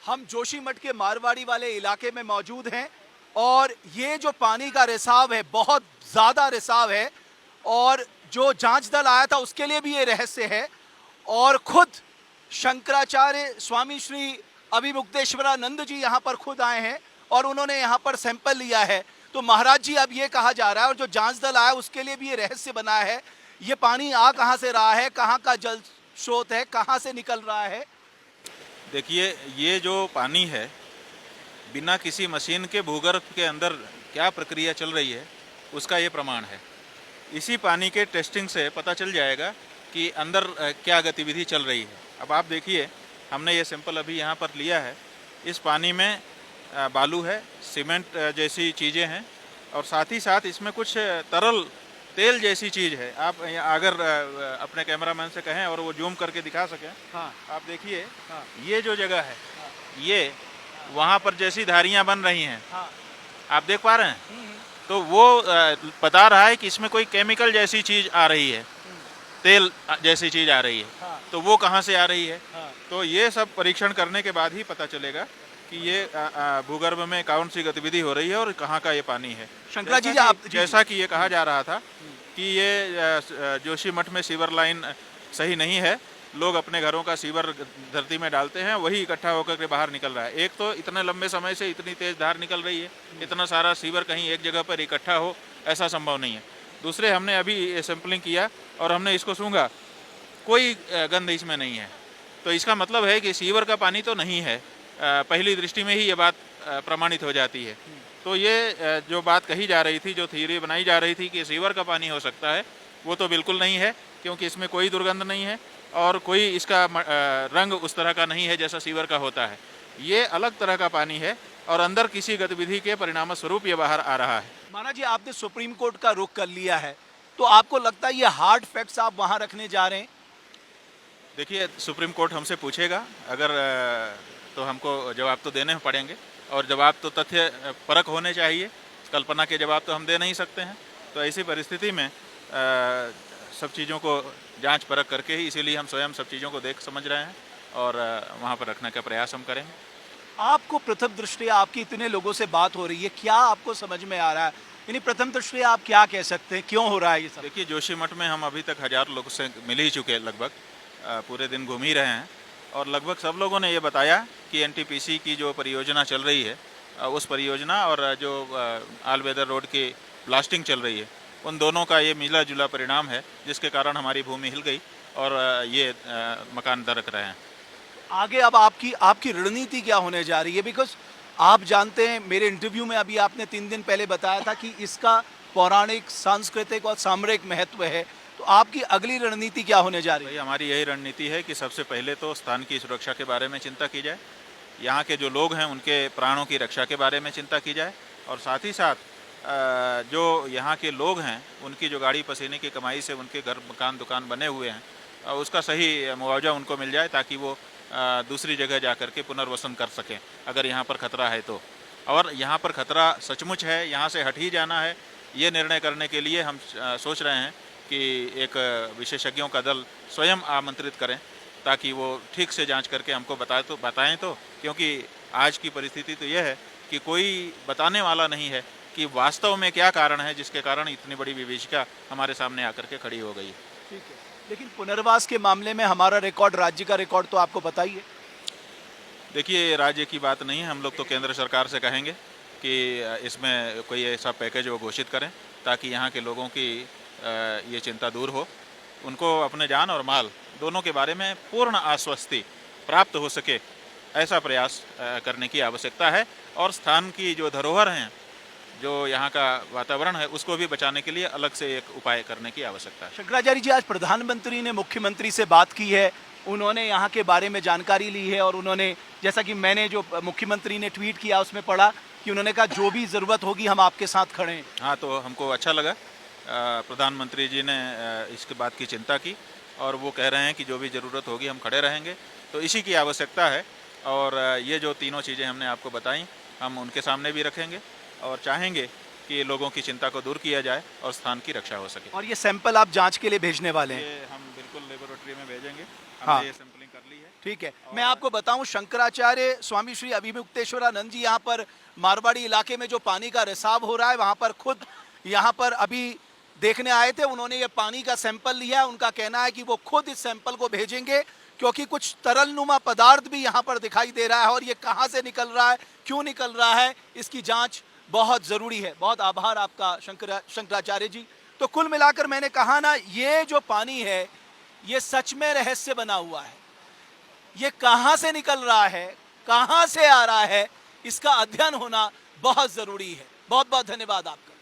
हम जोशीमठ के मारवाड़ी वाले इलाके में मौजूद हैं और ये जो पानी का रिसाव है बहुत ज़्यादा रिसाव है और जो जांच दल आया था उसके लिए भी ये रहस्य है और खुद शंकराचार्य स्वामी श्री अभिमुक्तेश्वरानंद जी यहाँ पर खुद आए हैं और उन्होंने यहाँ पर सैंपल लिया है। तो महाराज जी अब ये कहा जा रहा है और जो जांच दल आया उसके लिए भी ये रहस्य बना है, ये पानी आ कहाँ से रहा है, कहाँ का जल स्रोत है, कहाँ से निकल रहा है। देखिए, ये जो पानी है बिना किसी मशीन के भूगर्भ के अंदर क्या प्रक्रिया चल रही है उसका ये प्रमाण है। इसी पानी के टेस्टिंग से पता चल जाएगा कि अंदर क्या गतिविधि चल रही है। अब आप देखिए, हमने ये सैंपल अभी यहाँ पर लिया है। इस पानी में बालू है, सीमेंट जैसी चीज़ें हैं और साथ ही साथ इसमें कुछ तरल तेल जैसी चीज़ है। आप अगर अपने कैमरामैन से कहें और वो जूम करके दिखा सकें। हाँ, आप देखिए। हाँ, ये जो जगह है, हाँ, ये वहाँ पर जैसी धारियाँ बन रही हैं। हाँ, आप देख पा रहे हैं। तो वो बता रहा है कि इसमें कोई केमिकल जैसी चीज़ आ रही है, तेल जैसी चीज़ आ रही है। हाँ, तो वो कहाँ से आ रही है। हाँ, तो ये सब परीक्षण करने के बाद ही पता चलेगा कि ये भूगर्भ में कौन सी गतिविधि हो रही है और कहाँ का ये पानी है। शंकरा जी, जैसा कि ये कहा जा रहा था कि ये जोशीमठ में सीवर लाइन सही नहीं है, लोग अपने घरों का सीवर धरती में डालते हैं, वही इकट्ठा होकर के बाहर निकल रहा है। एक तो इतने लंबे समय से इतनी तेज़ धार निकल रही है, इतना सारा सीवर कहीं एक जगह पर इकट्ठा हो ऐसा संभव नहीं है। दूसरे, हमने अभी सैंपलिंग किया और हमने इसको सूंघा, कोई गंध इसमें नहीं है। तो इसका मतलब है कि सीवर का पानी तो नहीं है। पहली दृष्टि में ही ये बात प्रमाणित हो जाती है। तो ये जो बात कही जा रही थी, जो थ्योरी बनाई जा रही थी कि सीवर का पानी हो सकता है, वो तो बिल्कुल नहीं है, क्योंकि इसमें कोई दुर्गंध नहीं है और कोई इसका रंग उस तरह का नहीं है जैसा सीवर का होता है। ये अलग तरह का पानी है और अंदर किसी गतिविधि के परिणाम स्वरूप ये बाहर आ रहा है। महाराज जी, आपने सुप्रीम कोर्ट का रुख कर लिया है, तो आपको लगता है ये हार्ड फैक्ट्स आप वहाँ रखने जा रहे हैं? देखिए, सुप्रीम कोर्ट हमसे पूछेगा अगर तो हमको जवाब तो देने पड़ेंगे और जवाब तो तथ्य परक होने चाहिए। कल्पना के जवाब तो हम दे नहीं सकते हैं। तो ऐसी परिस्थिति में सब चीज़ों को जांच परख करके ही, इसीलिए हम स्वयं सब चीज़ों को देख समझ रहे हैं और वहाँ पर रखने का प्रयास हम करेंगे। आपको प्रथम दृष्टया, आपकी इतने लोगों से बात हो रही है, क्या आपको समझ में आ रहा है, यानी प्रथम दृष्टया आप क्या कह सकते हैं, क्यों हो रहा है ये सब? देखिए, जोशीमठ में हम अभी तक 1000 लोगों से मिल ही चुके हैं, लगभग पूरे दिन घूम ही रहे हैं और लगभग सब लोगों ने ये बताया कि एनटीपीसी की जो परियोजना चल रही है, उस परियोजना और जो आल वेदर रोड की ब्लास्टिंग चल रही है, उन दोनों का ये मिला जुला परिणाम है, जिसके कारण हमारी भूमि हिल गई और ये मकान दरक रहे हैं। आगे अब आपकी रणनीति क्या होने जा रही है? बिकॉज आप जानते हैं, मेरे इंटरव्यू में अभी आपने 3 दिन पहले बताया था कि इसका पौराणिक, सांस्कृतिक और सामरिक महत्व है, तो आपकी अगली रणनीति क्या होने जा रही है? हमारी यही रणनीति है कि सबसे पहले तो स्थान की सुरक्षा के बारे में चिंता की जाए, यहाँ के जो लोग हैं उनके प्राणों की रक्षा के बारे में चिंता की जाए और साथ ही साथ जो यहाँ के लोग हैं उनकी जो गाड़ी पसीने की कमाई से उनके घर, मकान, दुकान बने हुए हैं, उसका सही मुआवजा उनको मिल जाए ताकि वो दूसरी जगह जा कर के पुनर्वसन कर सकें अगर यहाँ पर खतरा है तो। और यहाँ पर खतरा सचमुच है, यहाँ से हट ही जाना है, ये निर्णय करने के लिए हम सोच रहे हैं कि एक विशेषज्ञों का दल स्वयं आमंत्रित करें ताकि वो ठीक से जांच करके हमको बताएं तो, क्योंकि आज की परिस्थिति तो यह है कि कोई बताने वाला नहीं है कि वास्तव में क्या कारण है जिसके कारण इतनी बड़ी विभीषिका हमारे सामने आकर के खड़ी हो गई है। ठीक है, लेकिन पुनर्वास के मामले में हमारा रिकॉर्ड, राज्य का रिकॉर्ड तो आपको पता ही है। देखिए, राज्य की बात नहीं है, हम लोग तो केंद्र सरकार से कहेंगे कि इसमें कोई ऐसा पैकेज वो घोषित करें ताकि यहाँ के लोगों की ये चिंता दूर हो, उनको अपने जान और माल दोनों के बारे में पूर्ण आश्वस्ति प्राप्त हो सके, ऐसा प्रयास करने की आवश्यकता है। और स्थान की जो धरोहर हैं, जो यहाँ का वातावरण है, उसको भी बचाने के लिए अलग से एक उपाय करने की आवश्यकता है। शंकराचार्य जी, आज प्रधानमंत्री ने मुख्यमंत्री से बात की है, उन्होंने यहाँ के बारे में जानकारी ली है और उन्होंने, जैसा कि मैंने जो मुख्यमंत्री ने ट्वीट किया उसमें पढ़ा कि उन्होंने कहा जो भी ज़रूरत होगी हम आपके साथ खड़े हैं। हाँ, तो हमको अच्छा लगा, प्रधानमंत्री जी ने इसके बात की चिंता की और वो कह रहे हैं कि जो भी ज़रूरत होगी हम खड़े रहेंगे। तो इसी की आवश्यकता है और ये जो तीनों चीज़ें हमने आपको बताई हम उनके सामने भी रखेंगे और चाहेंगे कि लोगों की चिंता को दूर किया जाए और स्थान की रक्षा हो सके। और ये सैंपल आप जांच के लिए भेजने वाले हैं? ये हम बिल्कुल लेबोरेटरी में भेजेंगे, हाँ। ये सैंपलिंग कर ली है। ठीक है, मैं आपको बताऊं शंकराचार्य स्वामी श्री अभिमुक्तेश्वरानंद जी यहाँ पर मारवाड़ी इलाके में जो पानी का रिसाव हो रहा है वहाँ पर खुद यहाँ पर अभी देखने आए थे। उन्होंने ये पानी का सैंपल लिया है। उनका कहना है कि वो खुद इस सैंपल को भेजेंगे क्योंकि कुछ तरल नुमा पदार्थ भी यहाँ पर दिखाई दे रहा है और ये कहाँ से निकल रहा है, क्यों निकल रहा है, इसकी जांच बहुत ज़रूरी है। बहुत आभार आपका शंकराचार्य जी। तो कुल मिलाकर मैंने कहा ना, ये जो पानी है ये सच में रहस्य बना हुआ है। ये कहाँ से निकल रहा है, कहाँ से आ रहा है, इसका अध्ययन होना बहुत ज़रूरी है। बहुत बहुत धन्यवाद आपका।